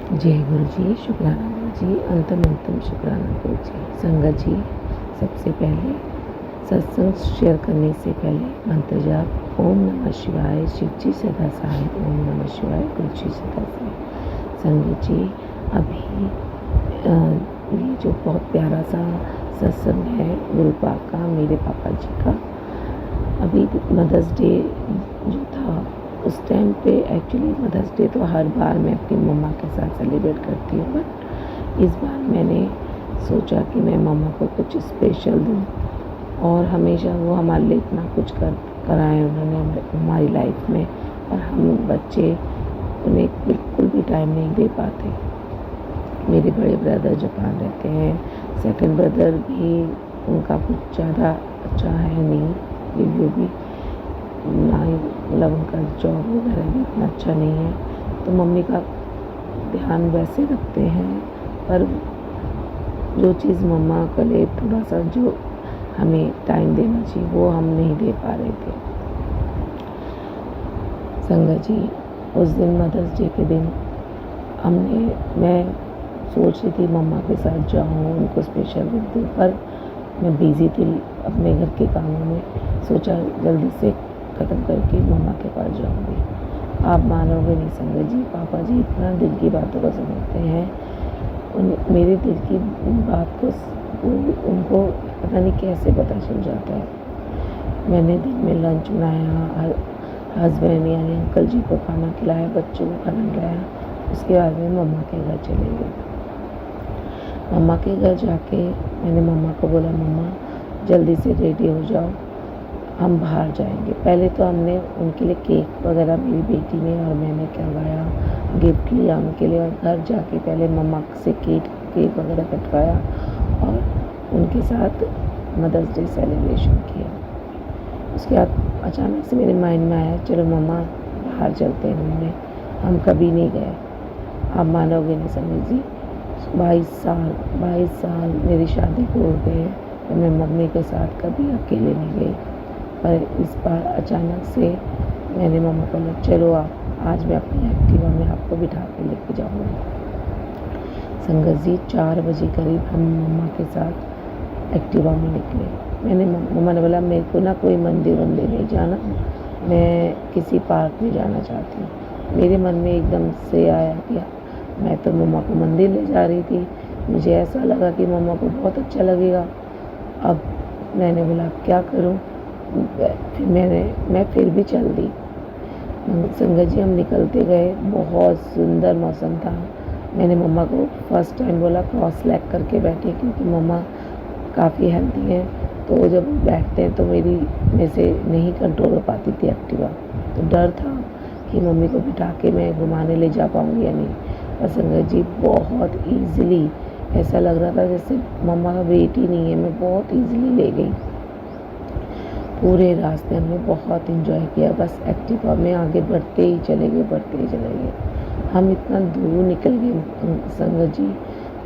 जय गुरु जी, शुक्राना गुरु जी, अंतम शुक्राना गुरु जी। संगत जी, सबसे पहले सत्संग शेयर करने से पहले मंत्र जाप ओम नमः शिवाय, शिव जी सदा सहाय, ओम नमः शिवाय, गुरु जी सदा सहाय। संगत जी, अभी ये जो बहुत प्यारा सा सत्संग है गुरु पाक का, मेरे पापा जी का, अभी मदर्स डे जो था उस टाइम पे, एक्चुअली मदर्स डे तो हर बार मैं अपनी मम्मा के साथ सेलिब्रेट करती हूँ, बट इस बार मैंने सोचा कि मैं मम्मा को कुछ स्पेशल दूँ। और हमेशा वो हमारे लिए इतना कुछ कराए उन्होंने हमारी लाइफ में, और हम बच्चे उन्हें बिल्कुल भी टाइम नहीं दे पाते। मेरे बड़े ब्रदर जापान रहते हैं, सेकंड ब्रदर भी, उनका कुछ ज़्यादा अच्छा है नहीं रिव्यू भी, ना ही मतलब उनका जॉब वगैरह भी इतना अच्छा नहीं है, तो मम्मी का ध्यान वैसे रखते हैं, पर जो चीज़ मम्मा के लिए थोड़ा सा जो हमें टाइम देना चाहिए वो हम नहीं दे पा रहे थे। संगत जी, उस दिन मदर्स डे के दिन मैं सोच रही थी मम्मा के साथ जाऊँ, उनको स्पेशल गिफ्ट दूँ, पर मैं बिज़ी थी अपने घर के कामों में। सोचा जल्दी से ख़त्म करके मम्मा के पास जाऊँगी। आप मानोगे नहीं संगत जी, पापा जी इतना दिल की बातों को समझते हैं। मेरे दिल की बात को उनको पता नहीं कैसे पता चल जाता है। मैंने दिन में लंच बनाया, हस्बैंड यानी अंकल जी को खाना खिलाया, बच्चों को खाना खिलाया। उसके बाद में मम्मा के घर चले गए। मम्मा के घर जाके मैंने मम्मा को बोला, मम्मा जल्दी से रेडी हो जाओ, हम बाहर जाएंगे। पहले तो हमने उनके लिए केक वगैरह, मेरी बेटी ने और मैंने करवाया, गिफ्ट लिया उनके लिए, और घर जाके पहले मम्मा से केक वगैरह कटवाया और उनके साथ मदर्स डे सेलिब्रेशन किया। उसके बाद अचानक से मेरे माइंड में आया, चलो मम्मा बाहर चलते हैं घूमने। हम कभी नहीं गए, आप मानोगे नहीं संगत जी, 22 साल मेरी शादी को हो गए, तो मैं मम्मी के साथ कभी अकेले नहीं गई। पर इस बार अचानक से मैंने मम्मा को बोला, चलो आप, आज मैं अपनी एक्टिवा में आपको बिठा के लेके जाऊँगी। संगत जी, 4 बजे करीब हम मम्मा के साथ एक्टिवा में निकले। मम्मा ने बोला, मेरे को ना कोई मंदिर नहीं जाना, मैं किसी पार्क में जाना चाहती हूँ। मेरे मन में एकदम से आया कि मैं तो मम्मा को मंदिर ले जा रही थी, मुझे ऐसा लगा कि मम्मा को बहुत अच्छा लगेगा। अब मैंने बोला क्या करूं, मैं फिर भी चल दी। संगत जी, हम निकलते गए, बहुत सुंदर मौसम था। मैंने मम्मा को फर्स्ट टाइम बोला क्रॉस लेग करके बैठे, क्योंकि मम्मा काफ़ी हेल्दी हैं, तो जब बैठते हैं तो मेरे से नहीं कंट्रोल हो पाती थी एक्टिवा, तो डर था कि मम्मी को बिठा के मैं घुमाने ले जा पाऊँगी या नहीं। और संगत जी, बहुत ईज़िली ऐसा लग रहा था जैसे मम्मा का वेट ही नहीं है, मैं बहुत ईज़िली ले गई। पूरे रास्ते हमने बहुत इंजॉय किया, बस एक्टिवा में आगे बढ़ते ही चले गए। हम इतना दूर निकल गए संगत जी,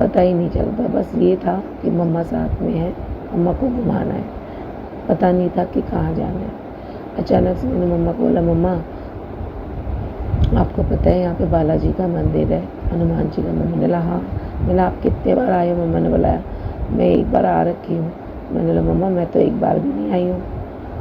पता ही नहीं चलता। बस ये था कि मम्मा साथ में है, मम्मा को घुमाना है, पता नहीं था कि कहाँ जाना है। अचानक से मैंने मम्मा को बोला, मम्मा आपको पता है यहाँ पे बालाजी का मंदिर है, हनुमान जी का मंदिर। बोला हाँ। मैंने आप कितने बार आए हो? मम्मा ने बताया, मैं एक बार आ रखी हूँ। मैंने बोला, मम्मा मैं तो एक बार भी नहीं आई हूँ।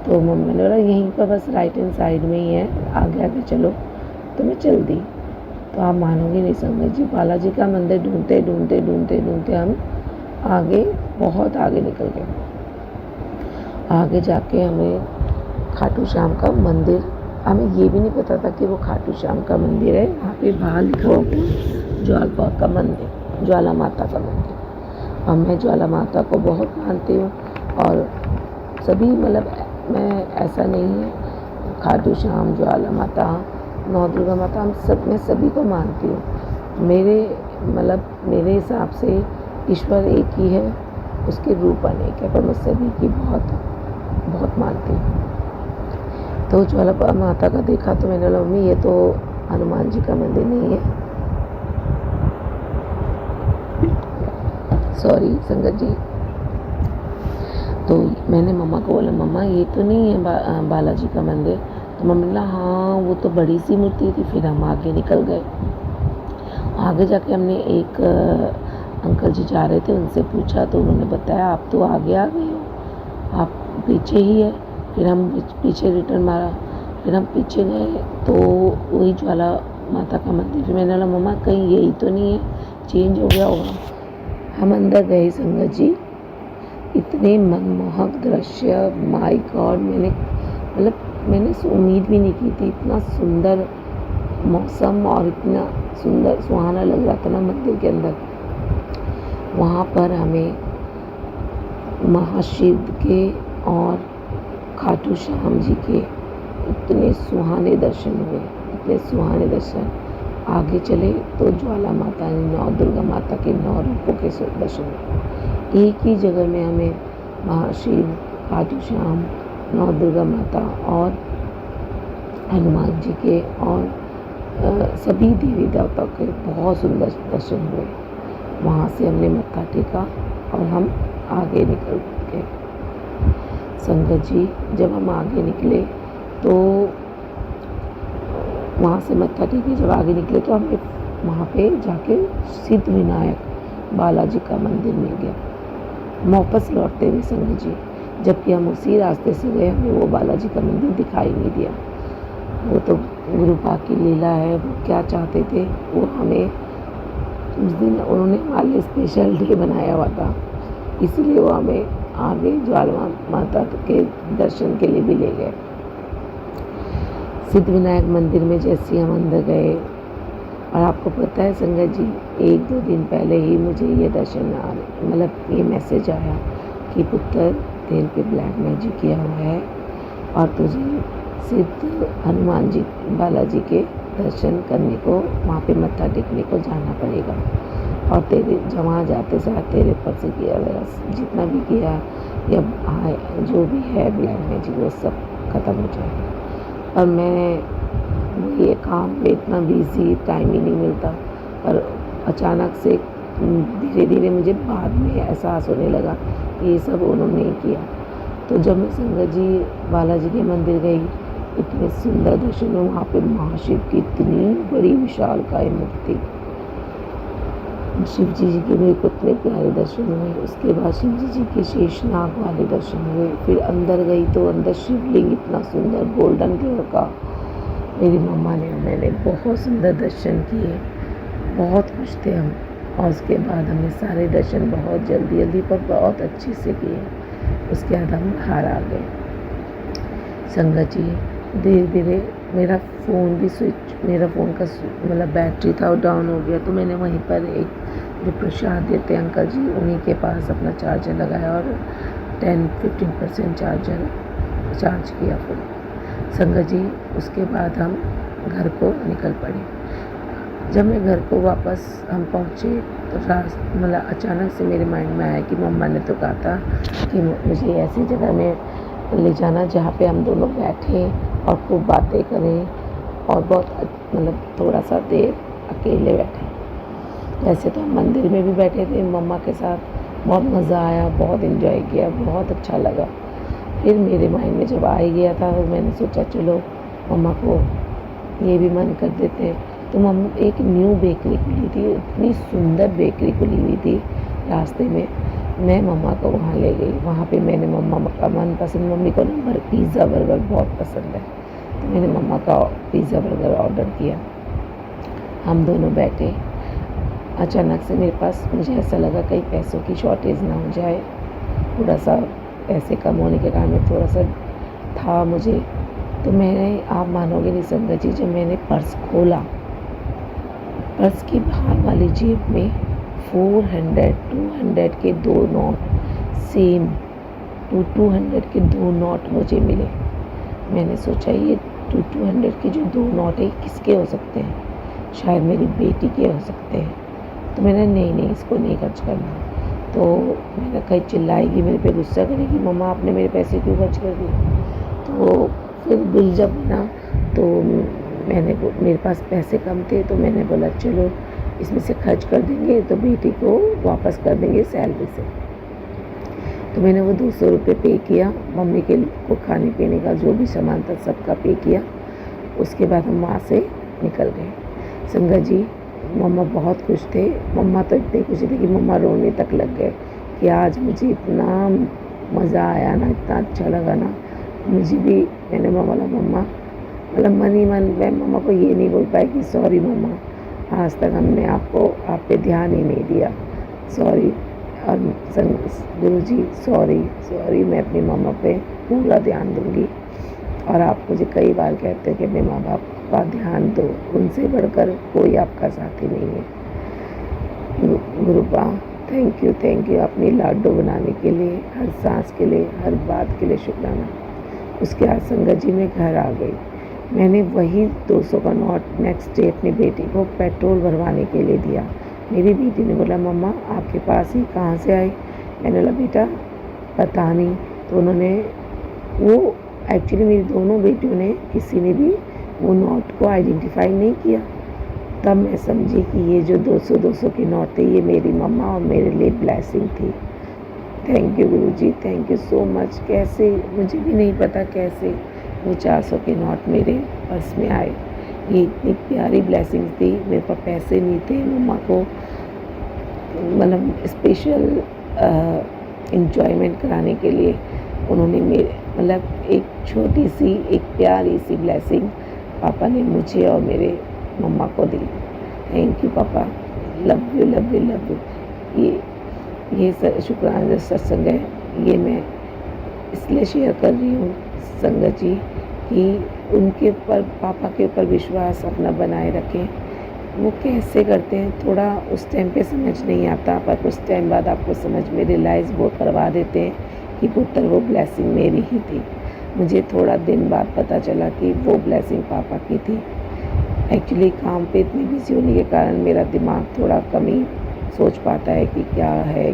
तो मम्मा ने बोला, यहीं पर बस राइट हैंड साइड में ही है, आगे चलो। तो मैं चल दी। तो आप मानोगे नहीं संगत जी, बालाजी का मंदिर ढूंढते हम आगे, बहुत आगे निकल गए। आगे जाके हमें खाटू श्याम का मंदिर, हमें ये भी नहीं पता था कि वो खाटू श्याम का मंदिर है। यहाँ पे बाहर लिखा हुआ का मंदिर, ज्वाला माता का मंदिर। और मैं ज्वाला माता को बहुत मानती हूँ, और सभी, मतलब मैं ऐसा नहीं है, खाटू श्याम, ज्वाला माता, नौ दुर्गा माता, मैं सभी को मानती हूँ। मेरे हिसाब से ईश्वर एक ही है, उसके रूप अनेक है, पर मैं सभी की बहुत मानती हूँ। तो ज्वाला माता का देखा तो मैंने बोला, मम्मी ये तो हनुमान जी का मंदिर नहीं है, सॉरी संगत जी। तो मैंने मम्मा को बोला, मम्मा ये तो नहीं है बालाजी का मंदिर। तो मम्मी ने बोला, हाँ वो तो बड़ी सी मूर्ति थी। फिर हम आगे निकल गए आगे जाके हमने एक अंकल जी जा रहे थे, उनसे पूछा तो उन्होंने बताया आप तो आगे आ गए हो, आप पीछे ही है। फिर हम पीछे रिटर्न मारा, फिर हम पीछे गए तो वही ज्वाला माता का मंदिर। फिर मैंने बोला मम्मा कहीं यही तो नहीं है, चेंज हो गया होगा। हम अंदर गए संगत जी, इतने मनमोहक दृश्य, माय गॉड, मैंने उम्मीद भी नहीं की थी, इतना सुंदर मौसम और इतना सुंदर सुहाना लग रहा था ना मंदिर के अंदर। वहाँ पर हमें महाशिव के और खाटू श्याम जी के इतने सुहाने दर्शन हुए, इतने सुहाने दर्शन। आगे चले तो ज्वाला माता, नौ दुर्गा माता के 9 रूपों के दर्शन हुए। एक ही जगह में हमें महाशिव, खाटू श्याम, नौ दुर्गा माता और हनुमान जी के और सभी देवी देवताओं के बहुत सुंदर दर्शन हुए। वहाँ से हमने मत्था टेका और हम आगे निकल गए। संगत जी जब हम आगे निकले तो वहाँ से मत्था टेके जब आगे निकले तो हमें वहाँ पे जाके सिद्ध विनायक बालाजी का मंदिर मिल गया। वापस लौटते हुए संगत जी, जबकि हम उसी रास्ते से गए, हमें वो बालाजी का मंदिर दिखाई नहीं दिया। वो तो गुरु पाक की लीला है, वो क्या चाहते थे, वो हमें उस दिन उन्होंने हमारे लिए स्पेशल डे बनाया हुआ था, इसलिए वो हमें आगे ज्वाला माता के दर्शन के लिए भी ले गए। सिद्ध विनायक मंदिर में जैसे हम अंदर गए, और आपको पता है संगत जी, 1-2 दिन पहले ही मुझे ये दर्शन ये मैसेज आया कि पुत्र तेल पे ब्लैक मैजिक किया हुआ है और तुझे सिद्ध हनुमान जी बालाजी के दर्शन करने को, वहाँ पे मत्था टेकने को जाना पड़ेगा, और तेरे वहाँ जाते साथ तेरे पर से किया गया जितना भी किया या जो भी है ब्लैक मैजिक वो सब ख़त्म हो जाएगा। और मैं ये काम में इतना बिजी, टाइम ही नहीं मिलता, और अचानक से धीरे धीरे मुझे बाद में एहसास होने लगा कि ये सब उन्होंने ही किया। तो जब मैं संगत जी बालाजी के मंदिर गई, इतने सुंदर दर्शन हुए। वहाँ पे महाशिव की इतनी बड़ी विशालकाय मूर्ति, शिव जी के मेरे को इतने प्यारे दर्शन हुए। उसके बाद शिव जी के शेषनाग वाले दर्शन हुए। फिर अंदर गई तो अंदर शिवलिंग इतना सुंदर गोल्डन कलर का, मेरी मम्मा ने मैंने बहुत सुंदर दर्शन किए, बहुत खुश थे हम। और उसके बाद हमने सारे दर्शन बहुत जल्दी जल्दी पर बहुत अच्छे से किए। उसके बाद हम बाहर आ गए। संगत जी धीरे धीरे मेरा फ़ोन का बैटरी था वो डाउन हो गया, तो मैंने वहीं पर एक जो प्रसाद देते अंकल जी, उन्हीं के पास अपना चार्जर लगाया और 10-15% चार्ज किया फुल। संगत जी उसके बाद हम घर को निकल पड़े। जब मैं घर को वापस हम पहुँचे तो अचानक से मेरे माइंड में आया कि मम्मा ने तो कहा था कि मुझे ऐसी जगह में ले जाना जहाँ पे हम दोनों बैठें और खूब बातें करें और बहुत थोड़ा सा देर अकेले बैठें। वैसे तो हम मंदिर में भी बैठे थे मम्मा के साथ, बहुत मज़ा आया, बहुत एंजॉय किया, बहुत अच्छा लगा। फिर मेरे माइंड में जब आ ही गया था तो मैंने सोचा चलो मम्मा को ये भी मन कर देते हैं। तो एक न्यू बेकरी खुली थी, इतनी सुंदर बेकरी खुली हुई थी रास्ते में, मैं मम्मा को वहाँ ले गई। वहाँ पे मैंने मम्मा का मनपसंद, मम्मी को पिज़्ज़ा बर्गर बहुत पसंद है, तो मैंने मम्मा का पिज़्ज़ा बर्गर ऑर्डर किया। हम दोनों बैठे। अचानक से मुझे ऐसा लगा कहीं पैसों की शॉर्टेज ना हो जाए, थोड़ा सा पैसे कम होने के कारण में थोड़ा सा था मुझे। तो मैंने, आप मानोगे नहीं संगत जी, जब मैंने पर्स खोला, पर्स की बाहर वाली जेब में 200 के 2 नोट, सेम 200 के 2 नोट मुझे मिले। मैंने सोचा ये 200 के जो 2 नोट है किसके हो सकते हैं, शायद मेरी बेटी के हो सकते हैं। तो मैंने नहीं इसको नहीं खर्च करना। तो मैंने कहीं चिल्लाएगी, मेरे पे गुस्सा करेगी, मम्मा आपने मेरे पैसे क्यों खर्च कर दिए। तो फिर बिल जब बना तो मेरे पास पैसे कम थे, तो मैंने बोला चलो इसमें से खर्च कर देंगे तो बेटी को वापस कर देंगे सैलरी से। तो मैंने वो 200 रुपये पे किया, मम्मी के को खाने पीने का जो भी सामान था सबका पे किया। उसके बाद हम वहाँ से निकल गए। संगत जी मम्मा बहुत खुश थे। मम्मा तो इतने खुश थे कि मम्मा रोने तक लग गए कि आज मुझे इतना मज़ा आया ना, इतना अच्छा लगा ना। मुझे भी, मैंने मम्मा बोला मम्मा, मतलब मन ही मन मैं मम्मा को ये नहीं बोल पाई कि सॉरी मम्मा, आज तक हमने आप पे ध्यान ही नहीं दिया, सॉरी। और गुरुजी सॉरी सॉरी, मैं अपनी मम्मा पे पूरा ध्यान दूंगी। और आप मुझे कई बार कहते हैं कि अपने माँ बाप का ध्यान दो, उनसे बढ़कर कोई आपका साथी नहीं है। गुरुपा थैंक यू अपनी लाडो बनाने के लिए, हर सांस के लिए, हर बात के लिए शुक्राना। उसके बाद संगत जी में घर आ गई। मैंने वही 200 का नोट नेक्स्ट डे अपनी बेटी को पेट्रोल भरवाने के लिए दिया। मेरी बेटी ने बोला मम्मा आपके पास ही कहाँ से आई? मैंने बोला बेटा पता नहीं। तो उन्होंने वो एक्चुअली मेरी दोनों बेटियों ने किसी ने भी वो नोट को आइडेंटिफाई नहीं किया। तब मैं समझी कि ये जो 200 के नोट थे ये मेरी मम्मा और मेरे लिए ब्लेसिंग थी। Thank you Guruji, thank you so much. कैसे, मुझे भी नहीं पता कैसे वो 400 के नोट मेरे पर्स में आए। ये इतनी प्यारी ब्लेसिंग थी। मेरे पास पैसे नहीं थे मम्मा को मतलब स्पेशल इंजॉयमेंट कराने के लिए। उन्होंने मेरे मतलब एक छोटी सी एक प्यारी सी ब्लेसिंग पापा ने मुझे और मेरे मम्मा को दी। थैंक यू पापा, love you love you love you. ये शुक्राना जो सत्संग है ये मैं इसलिए शेयर कर रही हूँ संगत जी कि उनके ऊपर, पापा के ऊपर विश्वास अपना बनाए रखें। वो कैसे करते हैं थोड़ा उस टाइम पे समझ नहीं आता, पर कुछ टाइम बाद आपको समझ में रियलाइज़ वो करवा देते हैं कि पुत्र वो ब्लेसिंग मेरी ही थी। मुझे थोड़ा दिन बाद पता चला कि वो ब्लेसिंग पापा की थी। एक्चुअली काम पे इतनी बिजी होने के कारण मेरा दिमाग थोड़ा कम ही सोच पाता है कि क्या है,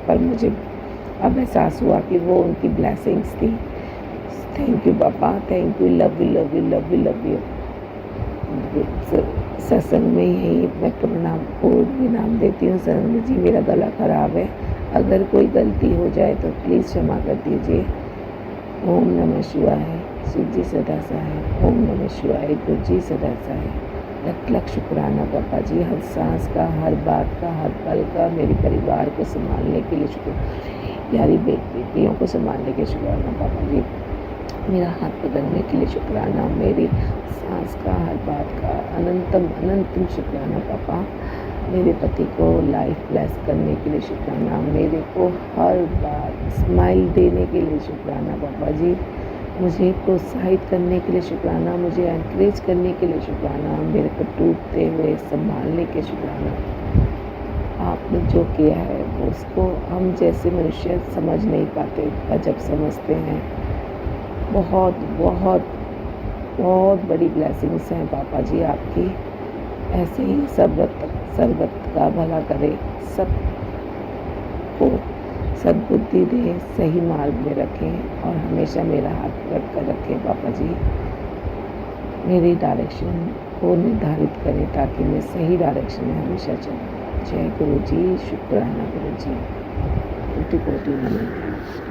पर मुझे अब एहसास हुआ कि वो उनकी ब्लेसिंग्स थी। थैंक यू पापा, thank you, love you love you love you love you. सत्संग में यही मैं पूर्ण नाम देती हूँ। संगत जी मेरा गला ख़राब है, अगर कोई गलती हो जाए तो प्लीज़ क्षमा कर दीजिए। ओम नमः शिवाय, शिव जी सदा सहाय। ओम नमः शिवाय, गुरु जी सदा सहाय। लख लख शुक्राना पापा जी, हर सांस का, हर बात का, हर पल का, मेरे परिवार को संभालने के लिए शुक्राना, प्यारी बेटियों को संभालने के शुक्राना पापा जी, मेरा हाथ पकड़ने के लिए शुक्राना, मेरी सांस का, हर बात का अनंतम शुक्राना पापा, मेरे पति को लाइफ ब्लेस करने के लिए शुक्राना, मेरे को हर बार स्माइल देने के लिए शुक्राना पापा जी, मुझे प्रोत्साहित करने के लिए शुक्राना, मुझे एनकरेज करने के लिए शुक्राना, मेरे को टूटते हुए संभालने के शुक्राना। आपने जो किया है वो उसको हम जैसे मनुष्य समझ नहीं पाते, पर जब समझते हैं बहुत बहुत बहुत बड़ी ब्लेसिंग्स हैं पापा जी आपकी। ऐसे ही सर्वत का भला करे, सबको सद्बुद्धि दें, सही मार्ग में रखें और हमेशा मेरा हाथ पकड़ कर रखें पापा जी। मेरी डायरेक्शन को निर्धारित करें ताकि मैं सही डायरेक्शन में हमेशा चलूँ। जय गुरु जी, शुक्राना गुरु जी, कोटि कोटि नमन।